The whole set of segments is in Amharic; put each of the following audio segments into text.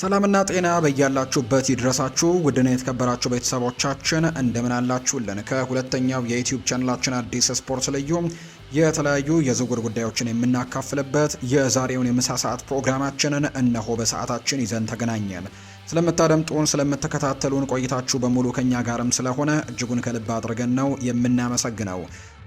ሰላምና ጤና በያላችሁበት ይድረሳችሁ ውድና የተከበራችሁ ቤተሰቦቻችን እንደምን አላችሁልን? ከሁለተኛው የዩቲዩብ ቻናላችን አዲስ ስፖርት ልዩ የተለያዩ የዝውውር ጉዳዮችን የምናካፍልበት የዛሬውን የምሳ ሰዓት ፕሮግራማችንን እነሆ በሰዓታችን ይዘን ተገናኘን። ስለምታደምጡን ስለምትከታተሉን ቆይታችሁ በሙሉ ከኛ ጋርም ስለሆነ እጅጉን ከልብ አድርገን ነው የምናመሰግነው።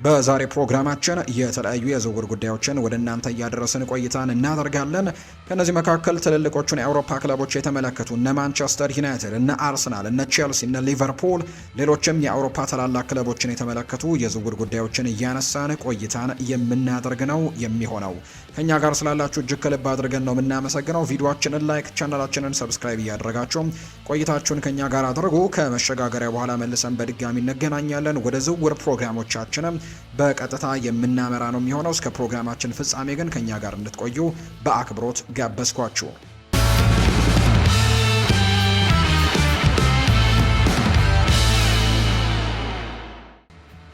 በዛሬ ፕሮግራማችን የተለያዩ የዝውውር ጉዳዮችን ወደ እናንተ እያደረስን ቆይታን እናደርጋለን። ከነዚህ መካከል ትልልቆቹን የአውሮፓ ክለቦች የተመለከቱ እነ ማንቸስተር ዩናይትድ፣ እነ አርሰናል፣ እነ ቼልሲ፣ እነ ሊቨርፑል ሌሎችም የአውሮፓ ታላላቅ ክለቦችን የተመለከቱ የዝውውር ጉዳዮችን እያነሳን ቆይታን የምናደርግ ነው የሚሆነው። ከኛ ጋር ስላላችሁ እጅግ ከልብ አድርገን ነው የምናመሰግነው። ቪዲዮአችንን ላይክ፣ ቻናላችንን ሰብስክራይብ እያደረጋችሁ ቆይታችሁን ከኛ ጋር አድርጉ። ከመሸጋገሪያ በኋላ መልሰን በድጋሚ እንገናኛለን። ወደ ዝውውር ፕሮግራሞቻችንም በቀጥታ የምናመራ ነው የሚሆነው። እስከ ፕሮግራማችን ፍጻሜ ግን ከኛ ጋር እንድትቆዩ በአክብሮት ጋበዝኳችሁ።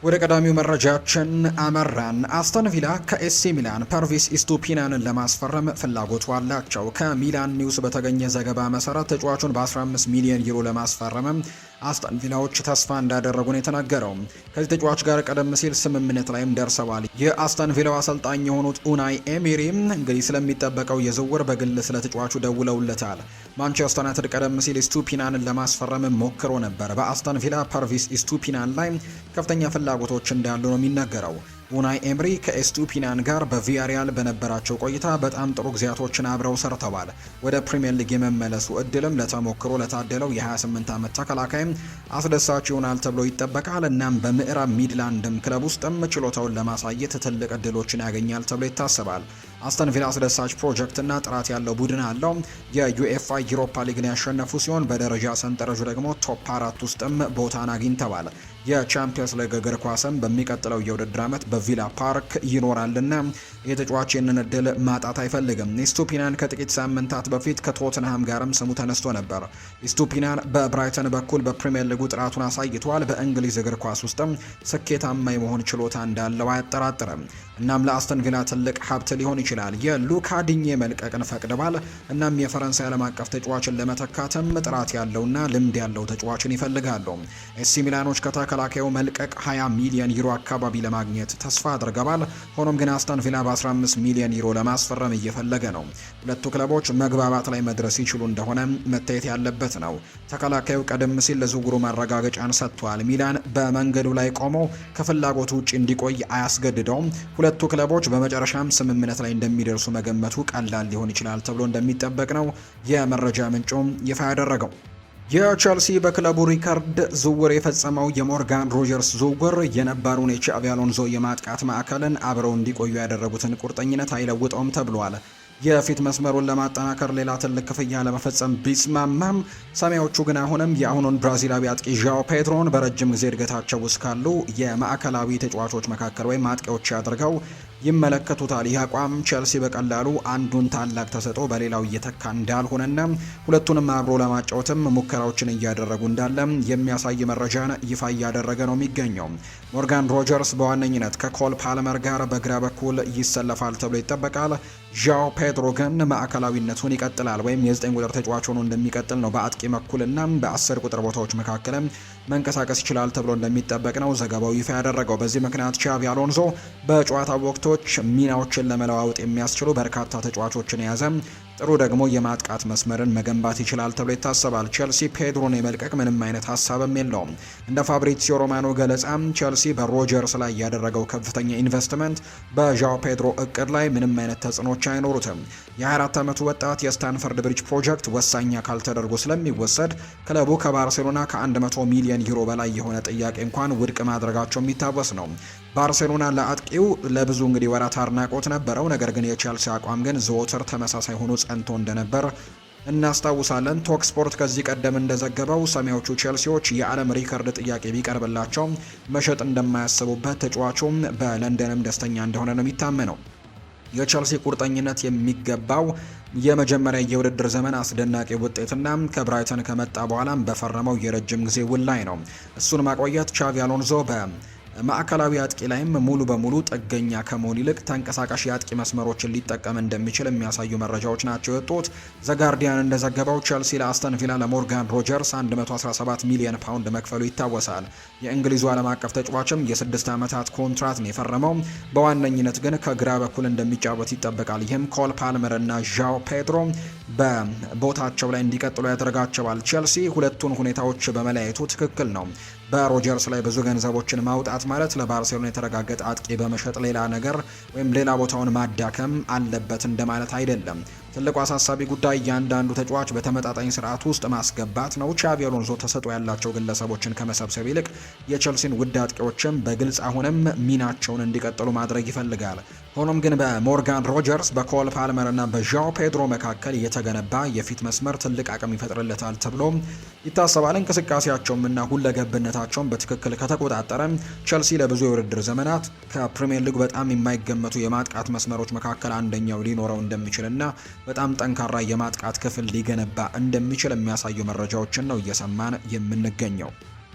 ወደ ቀዳሚው መረጃችን አመራን። አስተን ቪላ ከኤሲ ሚላን ፐርቪስ ኢስቱፒናንን ለማስፈረም ፍላጎቱ አላቸው። ከሚላን ኒውስ በተገኘ ዘገባ መሰረት ተጫዋቹን በ15 ሚሊዮን ዩሮ ለማስፈረም አስተን ቪላዎች ተስፋ እንዳደረጉ ነው የተናገረው። ከዚህ ተጫዋች ጋር ቀደም ሲል ስምምነት ላይም ደርሰዋል። የአስተን ቪላው አሰልጣኝ የሆኑት ኡናይ ኤሚሪም እንግዲህ ስለሚጠበቀው የዝውውር በግል ስለ ተጫዋቹ ደውለውለታል። ማንቸስተር ዩናይትድ ቀደም ሲል ኢስቱፒናንን ለማስፈረም ሞክሮ ነበር። በአስተን ቪላ ፐርቪስ ኢስቱፒናን ላይ ከፍተኛ ፍላጎቶች እንዳሉ ነው የሚነገረው። ኡናይ ኤምሪ ከኤስቱፒናን ጋር በቪያሪያል በነበራቸው ቆይታ በጣም ጥሩ ጊዜያቶችን አብረው ሰርተዋል። ወደ ፕሪሚየር ሊግ የመመለሱ እድልም ለተሞክሮ ለታደለው የ28 ዓመት ተከላካይም አስደሳች ይሆናል ተብሎ ይጠበቃል። እናም በምዕራብ ሚድላንድም ክለብ ውስጥም ችሎታውን ለማሳየት ትልቅ እድሎችን ያገኛል ተብሎ ይታሰባል። አስተን ቪላ አስደሳች ፕሮጀክትና ጥራት ያለው ቡድን አለው። የዩኤፋ ዩሮፓ ሊግን ያሸነፉ ሲሆን በደረጃ ሰንጠረዡ ደግሞ ቶፕ 4 ውስጥም ቦታን አግኝተዋል። የቻምፒየንስ ሊግ እግር ኳስም በሚቀጥለው የውድድር ዓመት በቪላ ፓርክ ይኖራልና የተጫዋች ይህንን እድል ማጣት አይፈልግም። ኢስቱፒናን ከጥቂት ሳምንታት በፊት ከቶትንሃም ጋርም ስሙ ተነስቶ ነበር። ኢስቱፒናን በብራይተን በኩል በፕሪሚየር ሊጉ ጥራቱን አሳይቷል። በእንግሊዝ እግር ኳስ ውስጥም ስኬታማ የመሆን ችሎታ እንዳለው አያጠራጥርም። እናም ለአስተን ቪላ ትልቅ ሀብት ሊሆን ይችላል። የሉካ ዲኜ መልቀቅን ፈቅደዋል። እናም የፈረንሳይ ዓለም አቀፍ ተጫዋችን ለመተካትም ጥራት ያለውና ልምድ ያለው ተጫዋችን ይፈልጋሉ። ኤሲ ሚላኖች ከተከላካዩ መልቀቅ 20 ሚሊዮን ዩሮ አካባቢ ለማግኘት ተስፋ አድርገዋል። ሆኖም ግን አስተን ቪላ በ15 ሚሊዮን ዩሮ ለማስፈረም እየፈለገ ነው። ሁለቱ ክለቦች መግባባት ላይ መድረስ ይችሉ እንደሆነ መታየት ያለበት ነው። ተከላካዩ ቀደም ሲል ለዝውውሩ ማረጋገጫን ሰጥቷል። ሚላን በመንገዱ ላይ ቆሞ ከፍላጎቱ ውጭ እንዲቆይ አያስገድደውም። ሁለቱ ክለቦች በመጨረሻም ስምምነት ላይ እንደሚደርሱ መገመቱ ቀላል ሊሆን ይችላል ተብሎ እንደሚጠበቅ ነው የመረጃ ምንጩም ይፋ ያደረገው። የቼልሲ በክለቡ ሪካርድ ዝውውር የፈጸመው የሞርጋን ሮጀርስ ዝውውር የነባሩን የቻቪ አሎንዞ የማጥቃት ማዕከልን አብረው እንዲቆዩ ያደረጉትን ቁርጠኝነት አይለውጠውም ተብሏል። የፊት መስመሩን ለማጠናከር ሌላ ትልቅ ክፍያ ለመፈጸም ቢስማማም ሰማያዎቹ ግን አሁንም የአሁኑን ብራዚላዊ አጥቂ ዣኦ ፔድሮን በረጅም ጊዜ እድገታቸው ውስጥ ካሉ የማዕከላዊ ተጫዋቾች መካከል ወይም አጥቂዎች አድርገው ይመለከቱታል። ይህ አቋም ቼልሲ በቀላሉ አንዱን ታላቅ ተሰጥኦ በሌላው እየተካ እንዳልሆነና ሁለቱንም አብሮ ለማጫወትም ሙከራዎችን እያደረጉ እንዳለ የሚያሳይ መረጃን ይፋ እያደረገ ነው የሚገኘው። ሞርጋን ሮጀርስ በዋነኝነት ከኮል ፓልመር ጋር በግራ በኩል ይሰለፋል ተብሎ ይጠበቃል። ዣኦ ፔድሮ ግን ማዕከላዊነቱን ይቀጥላል ወይም የ9 ቁጥር ተጫዋች ሆኖ እንደሚቀጥል ነው። በአጥቂ በኩልና በ10 ቁጥር ቦታዎች መካከልም መንቀሳቀስ ይችላል ተብሎ እንደሚጠበቅ ነው ዘገባው ይፋ ያደረገው። በዚህ ምክንያት ቻቪ አሎንዞ በጨዋታ ወቅቶች ሚናዎችን ለመለዋወጥ የሚያስችሉ በርካታ ተጫዋቾችን የያዘ ጥሩ ደግሞ የማጥቃት መስመርን መገንባት ይችላል ተብሎ ይታሰባል። ቼልሲ ፔድሮን የመልቀቅ ምንም አይነት ሀሳብም የለውም። እንደ ፋብሪዚዮ ሮማኖ ገለጻ ቼልሲ በሮጀርስ ላይ ያደረገው ከፍተኛ ኢንቨስትመንት በዣኦ ፔድሮ እቅድ ላይ ምንም አይነት ተጽዕኖች አይኖሩትም። የ24 ዓመቱ ወጣት የስታንፈርድ ብሪጅ ፕሮጀክት ወሳኝ አካል ተደርጎ ስለሚወሰድ ክለቡ ከባርሴሎና ከ100 ሚሊዮን ዩሮ በላይ የሆነ ጥያቄ እንኳን ውድቅ ማድረጋቸው የሚታወስ ነው። ባርሴሎና ለአጥቂው ለብዙ እንግዲህ ወራት አድናቆት ነበረው። ነገር ግን የቼልሲ አቋም ግን ዘወትር ተመሳሳይ ሆኖ ጸንቶ እንደነበር እናስታውሳለን። ቶክ ስፖርት ከዚህ ቀደም እንደዘገበው ሰማያዎቹ ቼልሲዎች የዓለም ሪከርድ ጥያቄ ቢቀርብላቸው መሸጥ እንደማያስቡበት፣ ተጫዋቹም በለንደንም ደስተኛ እንደሆነ ነው የሚታመነው። የቼልሲ ቁርጠኝነት የሚገባው የመጀመሪያ የውድድር ዘመን አስደናቂ ውጤትና ከብራይተን ከመጣ በኋላም በፈረመው የረጅም ጊዜ ውል ላይ ነው። እሱን ማቆየት ቻቪ አሎንዞ ማዕከላዊ አጥቂ ላይም ሙሉ በሙሉ ጥገኛ ከመሆን ይልቅ ተንቀሳቃሽ የአጥቂ መስመሮችን ሊጠቀም እንደሚችል የሚያሳዩ መረጃዎች ናቸው የወጡት። ዘጋርዲያን እንደዘገበው ቼልሲ ለአስተን ቪላ ለሞርጋን ሮጀርስ 117 ሚሊዮን ፓውንድ መክፈሉ ይታወሳል። የእንግሊዙ ዓለም አቀፍ ተጫዋችም የ6 ዓመታት ኮንትራት ነው የፈረመው። በዋነኝነት ግን ከግራ በኩል እንደሚጫወት ይጠበቃል። ይህም ኮል ፓልመር እና ዣኦ ፔድሮ በቦታቸው ላይ እንዲቀጥሉ ያደርጋቸዋል። ቼልሲ ሁለቱን ሁኔታዎች በመለያየቱ ትክክል ነው። በሮጀርስ ላይ ብዙ ገንዘቦችን ማውጣት ማለት ለባርሴሎና የተረጋገጠ አጥቂ በመሸጥ ሌላ ነገር ወይም ሌላ ቦታውን ማዳከም አለበት እንደማለት አይደለም። ትልቁ አሳሳቢ ጉዳይ እያንዳንዱ ተጫዋች በተመጣጣኝ ስርዓት ውስጥ ማስገባት ነው። ቻቪ አሎንሶ ተሰጥኦ ያላቸው ግለሰቦችን ከመሰብሰብ ይልቅ የቼልሲን ውድ አጥቂዎችም በግልጽ አሁንም ሚናቸውን እንዲቀጥሉ ማድረግ ይፈልጋል። ሆኖም ግን በሞርጋን ሮጀርስ፣ በኮል ፓልመር እና በዣኦ ፔድሮ መካከል የተገነባ የፊት መስመር ትልቅ አቅም ይፈጥርለታል ተብሎ ይታሰባል። እንቅስቃሴያቸውም እና ሁለገብነታቸውን በትክክል ከተቆጣጠረ ቼልሲ ለብዙ የውድድር ዘመናት ከፕሪሚየር ሊግ በጣም የማይገመቱ የማጥቃት መስመሮች መካከል አንደኛው ሊኖረው እንደሚችልና በጣም ጠንካራ የማጥቃት ክፍል ሊገነባ እንደሚችል የሚያሳዩ መረጃዎችን ነው እየሰማን የምንገኘው።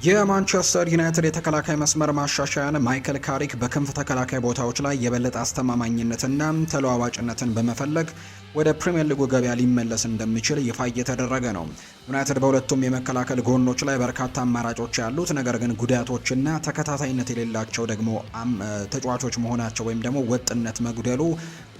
የማንቸስተር ዩናይትድ የተከላካይ መስመር ማሻሻያን ማይከል ካሪክ በክንፍ ተከላካይ ቦታዎች ላይ የበለጠ አስተማማኝነትና ተለዋዋጭነትን በመፈለግ ወደ ፕሪሚየር ሊጉ ገበያ ሊመለስ እንደሚችል ይፋ እየተደረገ ነው። ዩናይትድ በሁለቱም የመከላከል ጎኖች ላይ በርካታ አማራጮች ያሉት፣ ነገር ግን ጉዳቶችና ተከታታይነት የሌላቸው ደግሞ ተጫዋቾች መሆናቸው ወይም ደግሞ ወጥነት መጉደሉ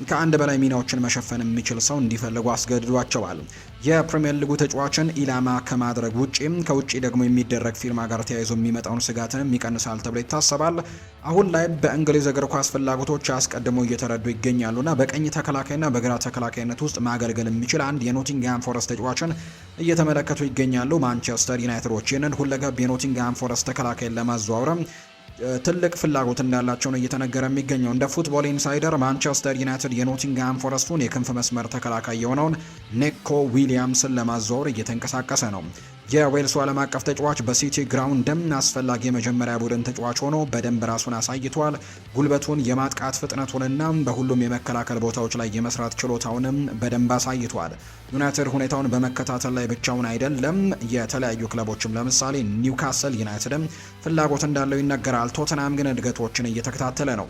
ከአንድ በላይ ሚናዎችን መሸፈን የሚችል ሰው እንዲፈልጉ አስገድዷቸዋል። የፕሪሚየር ሊጉ ተጫዋችን ኢላማ ከማድረግ ውጪም ከውጪ ደግሞ የሚደረግ ፊርማ ጋር ተያይዞ የሚመጣውን ስጋትንም ይቀንሳል ተብሎ ይታሰባል። አሁን ላይ በእንግሊዝ እግር ኳስ ፍላጎቶች አስቀድሞ እየተረዱ ይገኛሉና በቀኝ ተከላካይና በግራ ተከላካይነት ውስጥ ማገልገል የሚችል አንድ የኖቲንግሃም ፎረስት ተጫዋችን እየተመለከቱ ይገኛሉ። ማንቸስተር ዩናይትዶች ይህንን ሁለገብ የኖቲንግሃም ፎረስት ተከላካይን ለማዘዋወርም ትልቅ ፍላጎት እንዳላቸው ነው እየተነገረ የሚገኘው። እንደ ፉትቦል ኢንሳይደር ማንቸስተር ዩናይትድ የኖቲንግሃም ፎረስቱን የክንፍ መስመር ተከላካይ የሆነውን ኔኮ ዊሊያምስን ለማዘዋወር እየተንቀሳቀሰ ነው። የዌልሱ ዓለም አቀፍ ተጫዋች በሲቲ ግራውንድም አስፈላጊ የመጀመሪያ ቡድን ተጫዋች ሆኖ በደንብ ራሱን አሳይቷል። ጉልበቱን፣ የማጥቃት ፍጥነቱንና በሁሉም የመከላከል ቦታዎች ላይ የመስራት ችሎታውንም በደንብ አሳይቷል። ዩናይትድ ሁኔታውን በመከታተል ላይ ብቻውን አይደለም። የተለያዩ ክለቦችም ለምሳሌ ኒውካስል ዩናይትድም ፍላጎት እንዳለው ይነገራል። ቶተንሃም ግን እድገቶችን እየተከታተለ ነው።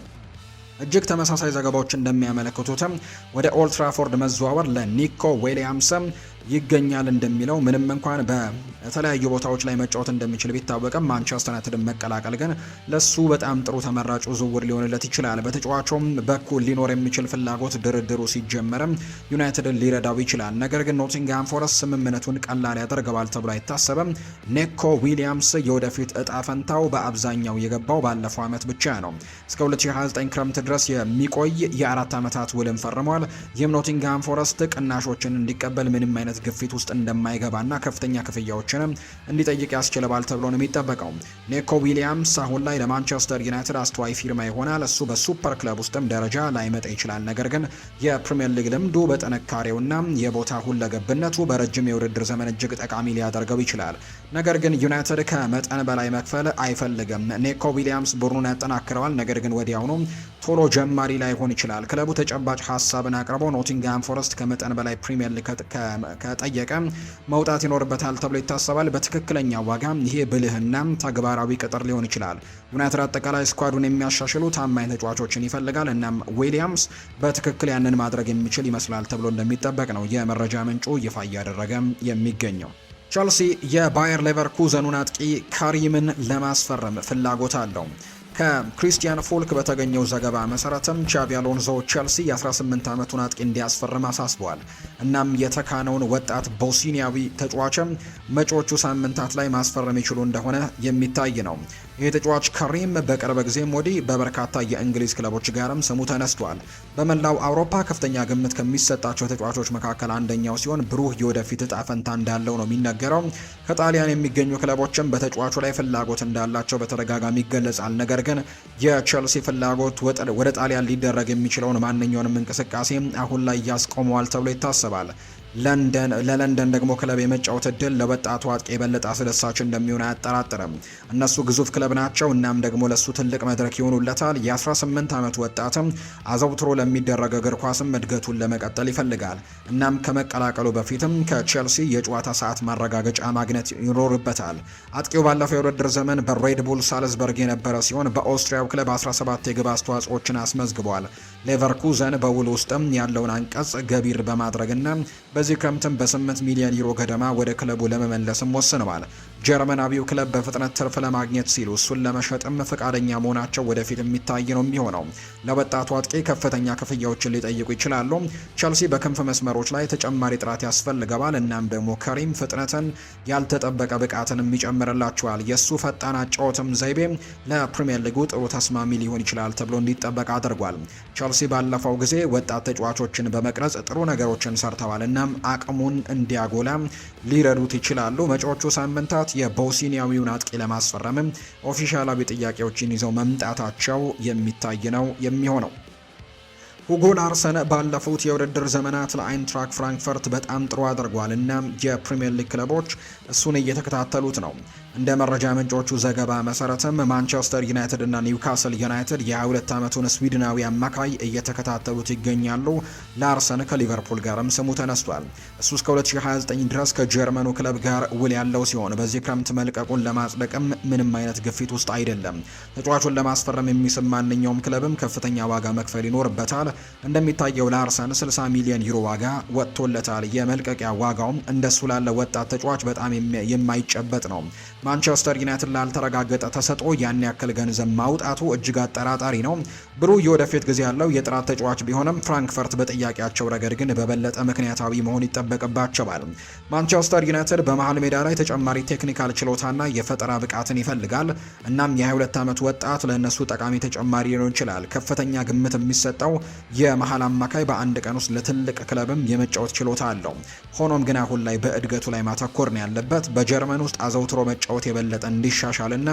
እጅግ ተመሳሳይ ዘገባዎች እንደሚያመለክቱትም ወደ ኦልድ ትራፎርድ መዘዋወር ለኒኮ ዊሊያምስም ይገኛል እንደሚለው ምንም እንኳን በተለያዩ ቦታዎች ላይ መጫወት እንደሚችል ቢታወቅም ማንቸስተር ዩናይትድን መቀላቀል ግን ለሱ በጣም ጥሩ ተመራጩ ዝውውር ሊሆንለት ይችላል። በተጫዋቹም በኩል ሊኖር የሚችል ፍላጎት ድርድሩ ሲጀመርም ዩናይትድን ሊረዳው ይችላል። ነገር ግን ኖቲንግሃም ፎረስት ስምምነቱን ቀላል ያደርገዋል ተብሎ አይታሰብም። ኔኮ ዊሊያምስ የወደፊት እጣ ፈንታው በአብዛኛው የገባው ባለፈው ዓመት ብቻ ነው። እስከ 2029 ክረምት ድረስ የሚቆይ የ4 ዓመታት ውልም ፈርሟል። ይህም ኖቲንግሃም ፎረስት ቅናሾችን እንዲቀበል ምንም አይነት ግፊት ውስጥ እንደማይገባና ከፍተኛ ክፍያዎችንም እንዲጠይቅ ያስችለዋል ተብሎ ነው የሚጠበቀው። ኔኮ ዊሊያምስ አሁን ላይ ለማንቸስተር ዩናይትድ አስተዋይ ፊርማ ይሆናል። እሱ በሱፐር ክለብ ውስጥም ደረጃ ላይመጣ ይችላል። ነገር ግን የፕሪሚየር ሊግ ልምዱ በጥንካሬውና የቦታ ሁለገብነቱ በረጅም የውድድር ዘመን እጅግ ጠቃሚ ሊያደርገው ይችላል። ነገር ግን ዩናይትድ ከመጠን በላይ መክፈል አይፈልግም። ኔኮ ዊሊያምስ ቡድኑን ያጠናክረዋል፣ ነገር ግን ወዲያውኑ ቶሎ ጀማሪ ላይሆን ይችላል። ክለቡ ተጨባጭ ሀሳብን አቅርቦ ኖቲንግሃም ፎረስት ከመጠን በላይ ፕሪሚየር ሊግ ከጠየቀ መውጣት ይኖርበታል ተብሎ ይታሰባል። በትክክለኛ ዋጋ ይሄ ብልህና ተግባራዊ ቅጥር ሊሆን ይችላል። ዩናይትድ አጠቃላይ ስኳዱን የሚያሻሽሉ ታማኝ ተጫዋቾችን ይፈልጋል። እናም ዊሊያምስ በትክክል ያንን ማድረግ የሚችል ይመስላል ተብሎ እንደሚጠበቅ ነው የመረጃ ምንጩ ይፋ እያደረገ የሚገኘው። ቸልሲ የባየር ሌቨርኩዘኑን አጥቂ ካሪምን ለማስፈረም ፍላጎት አለው። ከክሪስቲያን ፎልክ በተገኘው ዘገባ መሰረትም ቻቪ አሎንሶ ቼልሲ የ18 ዓመቱን አጥቂ እንዲያስፈርም አሳስቧል። እናም የተካነውን ወጣት ቦስኒያዊ ተጫዋችም መጪዎቹ ሳምንታት ላይ ማስፈረም ይችሉ እንደሆነ የሚታይ ነው። ይህ ተጫዋች ካሪም በቅርብ ጊዜም ወዲህ በበርካታ የእንግሊዝ ክለቦች ጋርም ስሙ ተነስቷል። በመላው አውሮፓ ከፍተኛ ግምት ከሚሰጣቸው ተጫዋቾች መካከል አንደኛው ሲሆን ብሩህ የወደፊት እጣ ፈንታ እንዳለው ነው የሚነገረው። ከጣሊያን የሚገኙ ክለቦችም በተጫዋቹ ላይ ፍላጎት እንዳላቸው በተደጋጋሚ ይገለጻል። ነገር ግን የቼልሲ ፍላጎት ወደ ጣሊያን ሊደረግ የሚችለውን ማንኛውንም እንቅስቃሴ አሁን ላይ ያስቆመዋል ተብሎ ይታሰባል። ለለንደን ደግሞ ክለብ የመጫወት እድል ለወጣቱ አጥቂ የበለጠ አስደሳች እንደሚሆን አያጠራጥርም። እነሱ ግዙፍ ክለብ ናቸው፣ እናም ደግሞ ለሱ ትልቅ መድረክ ይሆኑለታል። የ18 ዓመት ወጣትም አዘውትሮ ለሚደረግ እግር ኳስም እድገቱን ለመቀጠል ይፈልጋል። እናም ከመቀላቀሉ በፊትም ከቼልሲ የጨዋታ ሰዓት ማረጋገጫ ማግኘት ይኖርበታል። አጥቂው ባለፈው የውድድር ዘመን በሬድ ቡል ሳልዝበርግ የነበረ ሲሆን በኦስትሪያው ክለብ 17 የግብ አስተዋጽኦችን አስመዝግቧል። ሌቨርኩዘን በውል ውስጥም ያለውን አንቀጽ ገቢር በማድረግና በዚህ ክረምትም በ8 ሚሊዮን ዩሮ ገደማ ወደ ክለቡ ለመመለስም ወስነዋል። ጀርመናዊው ክለብ በፍጥነት ትርፍ ለማግኘት ሲሉ እሱን ለመሸጥም ፈቃደኛ መሆናቸው ወደፊት የሚታይ ነው የሚሆነው። ለወጣቱ አጥቂ ከፍተኛ ክፍያዎችን ሊጠይቁ ይችላሉ። ቸልሲ በክንፍ መስመሮች ላይ ተጨማሪ ጥራት ያስፈልገዋል። እናም ደግሞ ከሪም ፍጥነትን፣ ያልተጠበቀ ብቃትንም ይጨምርላቸዋል። የእሱ ፈጣን አጫወትም ዘይቤ ለፕሪሚየር ሊጉ ጥሩ ተስማሚ ሊሆን ይችላል ተብሎ እንዲጠበቅ አድርጓል። ቸልሲ ባለፈው ጊዜ ወጣት ተጫዋቾችን በመቅረጽ ጥሩ ነገሮችን ሰርተዋል። እናም አቅሙን እንዲያጎላ ሊረዱት ይችላሉ። መጪዎቹ ሳምንታት የቦስኒያዊውን አጥቂ ለማስፈረምም ኦፊሻላዊ ጥያቄዎችን ይዘው መምጣታቸው የሚታይ ነው የሚሆነው። ሁጎ ላርሰን ባለፉት የውድድር ዘመናት ለአይንትራክ ፍራንክፈርት በጣም ጥሩ አድርጓል እና የፕሪሚየር ሊግ ክለቦች እሱን እየተከታተሉት ነው። እንደ መረጃ ምንጮቹ ዘገባ መሰረትም ማንቸስተር ዩናይትድ እና ኒውካስል ዩናይትድ የ22 ዓመቱን ስዊድናዊ አማካይ እየተከታተሉት ይገኛሉ። ላርሰን ከሊቨርፑል ጋርም ስሙ ተነስቷል። እሱ እስከ 2029 ድረስ ከጀርመኑ ክለብ ጋር ውል ያለው ሲሆን በዚህ ክረምት መልቀቁን ለማጽደቅም ምንም አይነት ግፊት ውስጥ አይደለም። ተጫዋቹን ለማስፈረም የሚስብ ማንኛውም ክለብም ከፍተኛ ዋጋ መክፈል ይኖርበታል። እንደሚታየው ላርሰን 60 ሚሊዮን ዩሮ ዋጋ ወጥቶለታል። የመልቀቂያ ዋጋውም እንደሱ ላለ ወጣት ተጫዋች በጣም የማይጨበጥ ነው። ማንቸስተር ዩናይትድ ላልተረጋገጠ ተሰጥኦ ያን ያክል ገንዘብ ማውጣቱ እጅግ አጠራጣሪ ነው። ብሩህ የወደፊት ጊዜ ያለው የጥራት ተጫዋች ቢሆንም ፍራንክፈርት በጥያቄያቸው ረገድ ግን በበለጠ ምክንያታዊ መሆን ይጠበቅባቸዋል። ማንቸስተር ዩናይትድ በመሃል ሜዳ ላይ ተጨማሪ ቴክኒካል ችሎታና የፈጠራ ብቃትን ይፈልጋል። እናም የ22 ዓመት ወጣት ለእነሱ ጠቃሚ ተጨማሪ ሊሆን ይችላል። ከፍተኛ ግምት የሚሰጠው የመሃል አማካይ በአንድ ቀን ውስጥ ለትልቅ ክለብም የመጫወት ችሎታ አለው። ሆኖም ግን አሁን ላይ በእድገቱ ላይ ማተኮር ነው ያለበት። በጀርመን ውስጥ አዘውትሮ መጫወት የበለጠ እንዲሻሻልና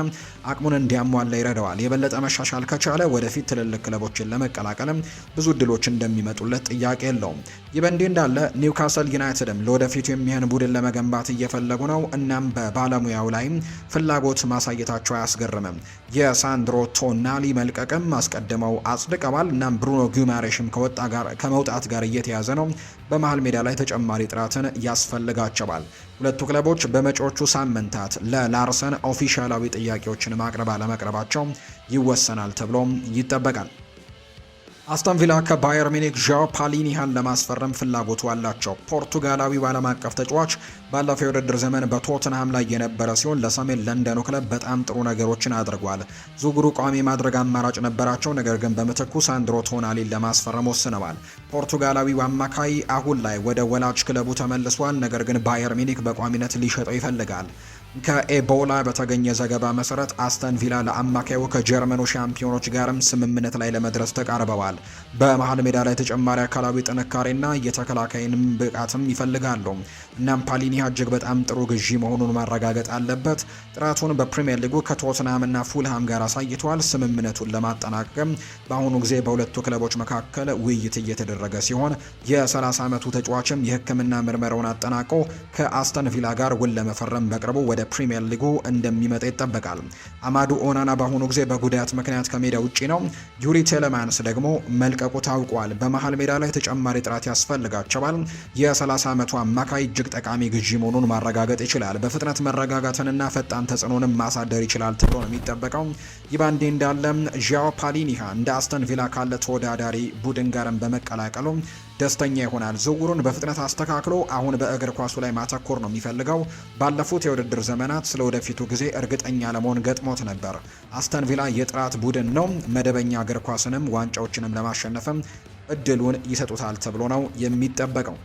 አቅሙን እንዲያሟላ ይረዳዋል። የበለጠ መሻሻል ከቻለ ወደፊት ትልልቅ ክለቦችን ለመቀላቀልም ብዙ እድሎች እንደሚመጡለት ጥያቄ የለውም። ይህ በእንዲህ እንዳለ ኒውካስል ዩናይትድም ለወደፊቱ የሚሆን ቡድን ለመገንባት እየፈለጉ ነው። እናም በባለሙያው ላይም ፍላጎት ማሳየታቸው አያስገርምም። የሳንድሮ ቶናሊ መልቀቅም አስቀድመው አጽድቀዋል። እናም ብሩኖ ጉማሬሽም ከመውጣት ጋር እየተያዘ ነው። በመሃል ሜዳ ላይ ተጨማሪ ጥራትን ያስፈልጋቸዋል። ሁለቱ ክለቦች በመጪዎቹ ሳምንታት ለላርሰን ኦፊሻላዊ ጥያቄዎችን ማቅረብ አለመቅረባቸው ይወሰናል ተብሎም ይጠበቃል። አስተን ቪላ ከባየር ሚኒክ ዣኦ ፓሊኒሃን ለማስፈረም ፍላጎቱ አላቸው። ፖርቱጋላዊው ዓለም አቀፍ ተጫዋች ባለፈው የውድድር ዘመን በቶትንሃም ላይ የነበረ ሲሆን ለሰሜን ለንደኑ ክለብ በጣም ጥሩ ነገሮችን አድርጓል። ዝውውሩ ቋሚ ማድረግ አማራጭ ነበራቸው፣ ነገር ግን በምትኩ ሳንድሮ ቶናሊን ለማስፈረም ወስነዋል። ፖርቱጋላዊው አማካይ አሁን ላይ ወደ ወላጅ ክለቡ ተመልሷል፣ ነገር ግን ባየር ሚኒክ በቋሚነት ሊሸጠው ይፈልጋል። ከኤቦላ በተገኘ ዘገባ መሰረት አስተን ቪላ ለአማካዩ ከጀርመኑ ሻምፒዮኖች ጋርም ስምምነት ላይ ለመድረስ ተቃርበዋል። በመሃል ሜዳ ላይ ተጨማሪ አካላዊ ጥንካሬና የተከላካይንም ብቃትም ይፈልጋሉ። እናም ፓሊኒሃ እጅግ በጣም ጥሩ ግዢ መሆኑን ማረጋገጥ አለበት። ጥራቱን በፕሪሚየር ሊጉ ከቶትንሃምና ፉልሃም ጋር አሳይቷል። ስምምነቱን ለማጠናቀም በአሁኑ ጊዜ በሁለቱ ክለቦች መካከል ውይይት እየተደረገ ሲሆን የ30 ዓመቱ ተጫዋችም የሕክምና ምርመራውን አጠናቆ ከአስተን ቪላ ጋር ውል ለመፈረም በቅርቡ ወደ ፕሪሚየር ሊጉ እንደሚመጣ ይጠበቃል። አማዱ ኦናና በአሁኑ ጊዜ በጉዳት ምክንያት ከሜዳ ውጪ ነው። ዩሪ ቴሌማንስ ደግሞ መልቀቁ ታውቋል። በመሃል ሜዳ ላይ ተጨማሪ ጥራት ያስፈልጋቸዋል። የ30 ዓመቱ አማካይ እጅግ ጠቃሚ ግዢ መሆኑን ማረጋገጥ ይችላል። በፍጥነት መረጋጋትንና ፈጣን ተጽዕኖንም ማሳደር ይችላል ተብሎ ነው የሚጠበቀው። ይህ በእንዲህ እንዳለ ዣኦ ፓሊኒሃ እንደ አስተን ቪላ ካለ ተወዳዳሪ ቡድን ጋርም በመቀላቀሉ ደስተኛ ይሆናል። ዝውውሩን በፍጥነት አስተካክሎ አሁን በእግር ኳሱ ላይ ማተኮር ነው የሚፈልገው። ባለፉት የውድድር ዘመናት ስለ ወደፊቱ ጊዜ እርግጠኛ ለመሆን ገጥሞት ነበር። አስተን ቪላ የጥራት ቡድን ነው። መደበኛ እግር ኳስንም ዋንጫዎችንም ለማሸነፍም እድሉን ይሰጡታል ተብሎ ነው የሚጠበቀው።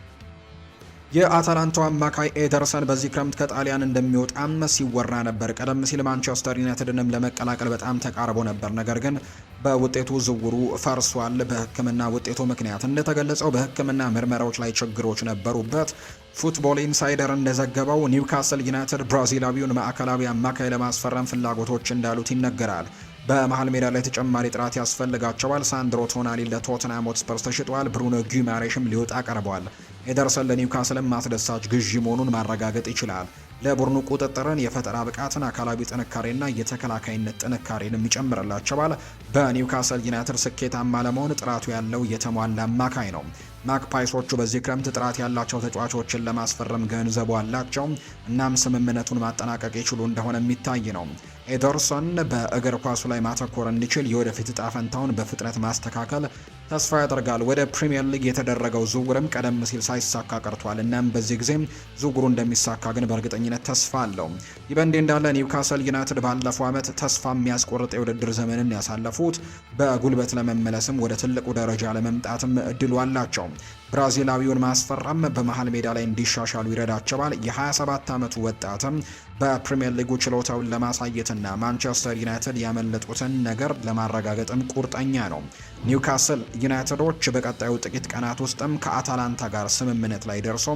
የአታላንታው አማካይ ኤደርሰን በዚህ ክረምት ከጣሊያን እንደሚወጣም ሲወራ ነበር። ቀደም ሲል ማንቸስተር ዩናይትድንም ለመቀላቀል በጣም ተቃርቦ ነበር፣ ነገር ግን በውጤቱ ዝውውሩ ፈርሷል። በሕክምና ውጤቱ ምክንያት እንደተገለጸው በሕክምና ምርመራዎች ላይ ችግሮች ነበሩበት። ፉትቦል ኢንሳይደር እንደዘገበው ኒውካስል ዩናይትድ ብራዚላዊውን ማዕከላዊ አማካይ ለማስፈረም ፍላጎቶች እንዳሉት ይነገራል። በመሀል ሜዳ ላይ ተጨማሪ ጥራት ያስፈልጋቸዋል። ሳንድሮ ቶናሊ ለቶተንሃም ሆትስፐርስ ተሽጧል። ብሩኖ ጊማሬሽም ሊወጣ ቀርቧል። ኤደርሰን ለኒውካስልም ማስደሳች ግዢ መሆኑን ማረጋገጥ ይችላል። ለቡድኑ ቁጥጥርን፣ የፈጠራ ብቃትን፣ አካላዊ ጥንካሬና የተከላካይነት ጥንካሬንም ይጨምርላቸዋል። በኒውካስል ዩናይትድ ስኬታማ ለመሆን ጥራቱ ያለው የተሟላ አማካይ ነው። ማክፓይሶቹ በዚህ ክረምት ጥራት ያላቸው ተጫዋቾችን ለማስፈረም ገንዘቡ አላቸው። እናም ስምምነቱን ማጠናቀቅ ይችሉ እንደሆነ የሚታይ ነው። ኤደርሰን በእግር ኳሱ ላይ ማተኮር እንዲችል የወደፊት እጣ ፈንታውን በፍጥነት ማስተካከል ተስፋ ያደርጋል። ወደ ፕሪሚየር ሊግ የተደረገው ዝውውርም ቀደም ሲል ሳይሳካ ቀርቷል። እናም በዚህ ጊዜም ዝውውሩ እንደሚሳካ ግን በእርግጠኝነት ተስፋ አለው። ይህ በእንዲህ እንዳለ ኒውካስል ዩናይትድ ባለፈው ዓመት ተስፋ የሚያስቆርጥ የውድድር ዘመንን ያሳለፉት በጉልበት ለመመለስም ወደ ትልቁ ደረጃ ለመምጣትም እድሉ አላቸው። ብራዚላዊውን ማስፈረም በመሃል ሜዳ ላይ እንዲሻሻሉ ይረዳቸዋል። የ27 ዓመቱ ወጣትም በፕሪሚየር ሊጉ ችሎታውን ለማሳየትና ማንቸስተር ዩናይትድ ያመለጡትን ነገር ለማረጋገጥም ቁርጠኛ ነው። ኒውካስል ዩናይትዶች በቀጣዩ ጥቂት ቀናት ውስጥም ከአታላንታ ጋር ስምምነት ላይ ደርሶ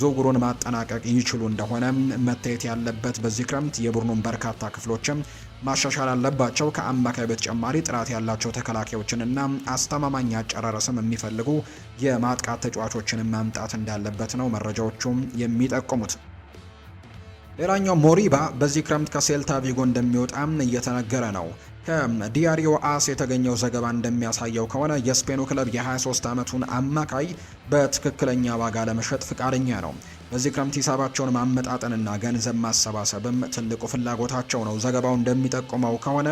ዝውውሩን ማጠናቀቅ ይችሉ እንደሆነ መታየት ያለበት። በዚህ ክረምት የቡድኑን በርካታ ክፍሎችም ማሻሻል አለባቸው። ከአማካይ በተጨማሪ ጥራት ያላቸው ተከላካዮችንና አስተማማኝ አጨራረስም የሚፈልጉ የማጥቃት ተጫዋቾችን ማምጣት እንዳለበት ነው መረጃዎቹም የሚጠቁሙት። ሌላኛው ሞሪባ በዚህ ክረምት ከሴልታ ቪጎ እንደሚወጣም እየተነገረ ነው። ከዲያሪዮ አስ የተገኘው ዘገባ እንደሚያሳየው ከሆነ የስፔኑ ክለብ የ23 ዓመቱን አማካይ በትክክለኛ ዋጋ ለመሸጥ ፍቃደኛ ነው። በዚህ ክረምት ሂሳባቸውን ማመጣጠንና ገንዘብ ማሰባሰብም ትልቁ ፍላጎታቸው ነው። ዘገባው እንደሚጠቁመው ከሆነ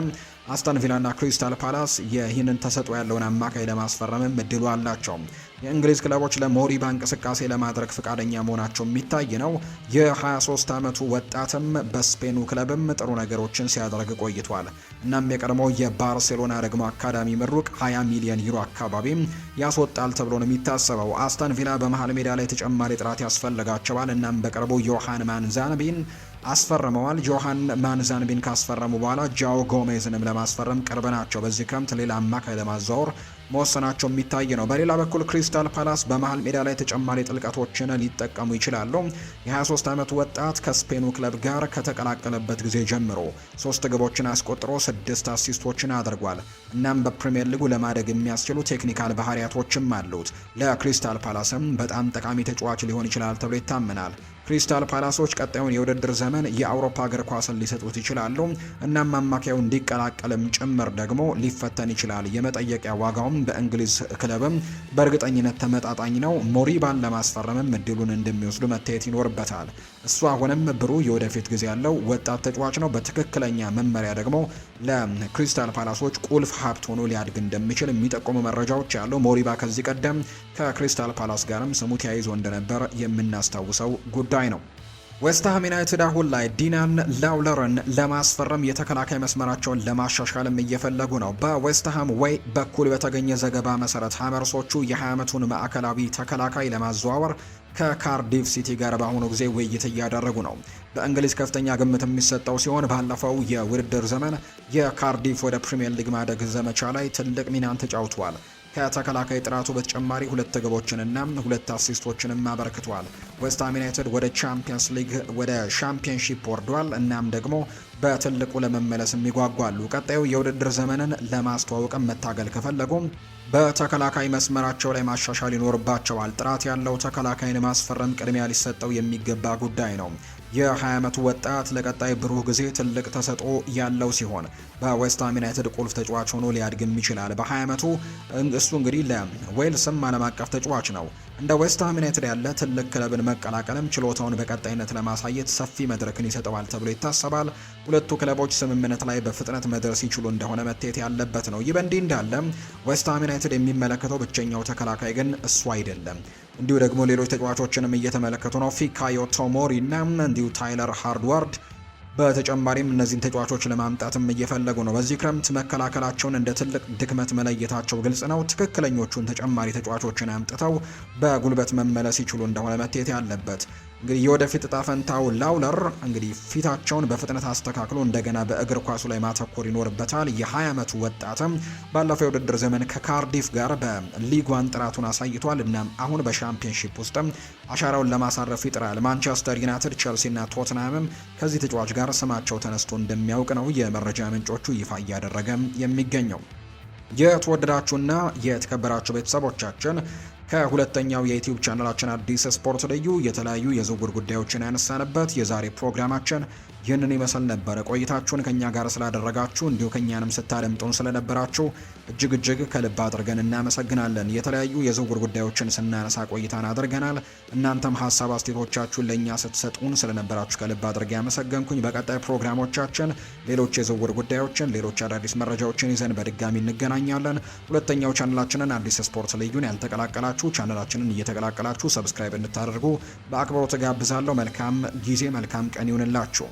አስተን ቪላና ክሪስታል ፓላስ ይህንን ተሰጥኦ ያለውን አማካይ ለማስፈረምም እድሉ አላቸው። የእንግሊዝ ክለቦች ለሞሪባ እንቅስቃሴ ለማድረግ ፍቃደኛ መሆናቸው የሚታይ ነው። የ23 ዓመቱ ወጣትም በስፔኑ ክለብም ጥሩ ነገሮችን ሲያደርግ ቆይቷል። እናም የቀድሞው የባርሴሎና ደግሞ አካዳሚ ምሩቅ 20 ሚሊዮን ዩሮ አካባቢ ያስወጣል ተብሎ ነው የሚታሰበው። አስተን ቪላ በመሃል ሜዳ ላይ ተጨማሪ ጥራት ያስፈልጋቸዋል። እናም በቅርቡ ዮሃን ማንዛንቢን አስፈርመዋል። ጆሃን ማንዛንቢን ካስፈረሙ በኋላ ጃኦ ጎሜዝንም ለማስፈረም ቅርብ ናቸው። በዚህ ክረምት ሌላ አማካይ ለማዛወር መወሰናቸው የሚታይ ነው። በሌላ በኩል ክሪስታል ፓላስ በመሃል ሜዳ ላይ ተጨማሪ ጥልቀቶችን ሊጠቀሙ ይችላሉ። የ23 ዓመቱ ወጣት ከስፔኑ ክለብ ጋር ከተቀላቀለበት ጊዜ ጀምሮ 3 ግቦችን አስቆጥሮ 6 አሲስቶችን አድርጓል። እናም በፕሪሚየር ሊጉ ለማደግ የሚያስችሉ ቴክኒካል ባህሪያቶችም አሉት። ለክሪስታል ፓላስም በጣም ጠቃሚ ተጫዋች ሊሆን ይችላል ተብሎ ይታመናል። ክሪስታል ፓላሶች ቀጣዩን የውድድር ዘመን የአውሮፓ እግር ኳስን ሊሰጡት ይችላሉ። እናም አማካዩ እንዲቀላቀልም ጭምር ደግሞ ሊፈተን ይችላል። የመጠየቂያ ዋጋውም በእንግሊዝ ክለብም በእርግጠኝነት ተመጣጣኝ ነው። ሞሪባን ለማስፈረምም እድሉን እንደሚወስዱ መታየት ይኖርበታል። እሱ አሁንም ብሩህ የወደፊት ጊዜ ያለው ወጣት ተጫዋች ነው። በትክክለኛ መመሪያ ደግሞ ለክሪስታል ፓላሶች ቁልፍ ሀብት ሆኖ ሊያድግ እንደሚችል የሚጠቁሙ መረጃዎች ያለው። ሞሪባ ከዚህ ቀደም ከክሪስታል ፓላስ ጋርም ስሙ ተያይዞ እንደነበር የምናስታውሰው ጉዳይ ነው። ዌስትሃም ዩናይትድ አሁን ላይ ዲናን ላውለርን ለማስፈረም የተከላካይ መስመራቸውን ለማሻሻልም እየፈለጉ ነው። በዌስትሃም ዌይ በኩል በተገኘ ዘገባ መሰረት ሀመርሶቹ የ20 ዓመቱን ማዕከላዊ ተከላካይ ለማዘዋወር ከካርዲፍ ሲቲ ጋር በአሁኑ ጊዜ ውይይት እያደረጉ ነው። በእንግሊዝ ከፍተኛ ግምት የሚሰጠው ሲሆን ባለፈው የውድድር ዘመን የካርዲፍ ወደ ፕሪሚየር ሊግ ማደግ ዘመቻ ላይ ትልቅ ሚናን ተጫውቷል። ከተከላካይ ጥራቱ በተጨማሪ 2 ግቦችንና 2 አሲስቶችንም አበርክቷል። ዌስትሃም ዩናይትድ ወደ ቻምፒየንስ ሊግ ወደ ሻምፒየንሺፕ ወርዷል። እናም ደግሞ በትልቁ ለመመለስም ይጓጓሉ። ቀጣዩ የውድድር ዘመንን ለማስተዋወቅም መታገል ከፈለጉም በተከላካይ መስመራቸው ላይ ማሻሻል ይኖርባቸዋል። ጥራት ያለው ተከላካይን ማስፈረም ቅድሚያ ሊሰጠው የሚገባ ጉዳይ ነው። የ20 ዓመቱ ወጣት ለቀጣይ ብሩህ ጊዜ ትልቅ ተሰጥኦ ያለው ሲሆን በዌስትሃም ዩናይትድ ቁልፍ ተጫዋች ሆኖ ሊያድግም ይችላል። በ20 ዓመቱ እሱ እንግዲህ ለዌልስም ዓለም አቀፍ ተጫዋች ነው። እንደ ዌስትሃም ዩናይትድ ያለ ትልቅ ክለብን መቀላቀልም ችሎታውን በቀጣይነት ለማሳየት ሰፊ መድረክን ይሰጠዋል ተብሎ ይታሰባል። ሁለቱ ክለቦች ስምምነት ላይ በፍጥነት መድረስ ይችሉ እንደሆነ መታየት ያለበት ነው። ይህ በእንዲህ እንዳለ ዌስትሃም ዩናይትድ የሚመለከተው ብቸኛው ተከላካይ ግን እሱ አይደለም። እንዲሁ ደግሞ ሌሎች ተጫዋቾችንም እየተመለከቱ ነው። ፊካዮ ቶሞሪ እና እንዲሁ ታይለር ሃርድዋርድ በተጨማሪም እነዚህን ተጫዋቾች ለማምጣትም እየፈለጉ ነው። በዚህ ክረምት መከላከላቸውን እንደ ትልቅ ድክመት መለየታቸው ግልጽ ነው። ትክክለኞቹን ተጨማሪ ተጫዋቾችን አምጥተው በጉልበት መመለስ ይችሉ እንደሆነ መታየት ያለበት። እንግዲህ የወደፊት እጣ ፈንታው ላውለር እንግዲህ ፊታቸውን በፍጥነት አስተካክሎ እንደገና በእግር ኳሱ ላይ ማተኮር ይኖርበታል። የ20 ዓመቱ ወጣትም ባለፈው የውድድር ዘመን ከካርዲፍ ጋር በሊግ ዋን ጥራቱን አሳይቷል። እናም አሁን በሻምፒዮንሺፕ ውስጥም አሻራውን ለማሳረፍ ይጥራል። ማንቸስተር ዩናይትድ፣ ቼልሲና ቶትንሃምም ከዚህ ተጫዋች ጋር ስማቸው ተነስቶ እንደሚያውቅ ነው የመረጃ ምንጮቹ ይፋ እያደረገ የሚገኘው። የተወደዳችሁና የተከበራችሁ ቤተሰቦቻችን ከሁለተኛው የዩቲዩብ ቻናላችን አዲስ ስፖርት ልዩ የተለያዩ የዝውውር ጉዳዮችን ያነሳንበት የዛሬ ፕሮግራማችን ይህንን ይመስል ነበረ። ቆይታችሁን ከኛ ጋር ስላደረጋችሁ እንዲሁ ከኛንም ስታደምጡን ስለነበራችሁ እጅግ ከልብ አድርገን እናመሰግናለን። የተለያዩ የዝውውር ጉዳዮችን ስናነሳ ቆይታን አድርገናል። እናንተም ሀሳብ አስተያየቶቻችሁን ለእኛ ስትሰጡን ስለነበራችሁ ከልብ አድርገ ያመሰገንኩኝ። በቀጣይ ፕሮግራሞቻችን ሌሎች የዝውውር ጉዳዮችን፣ ሌሎች አዳዲስ መረጃዎችን ይዘን በድጋሚ እንገናኛለን። ሁለተኛው ቻናላችንን አዲስ ስፖርት ልዩን ያልተቀላቀላችሁ ቻናላችንን እየተቀላቀላችሁ ሰብስክራይብ እንድታደርጉ በአክብሮት ጋብዛለሁ። መልካም ጊዜ፣ መልካም ቀን ይሁንላችሁ።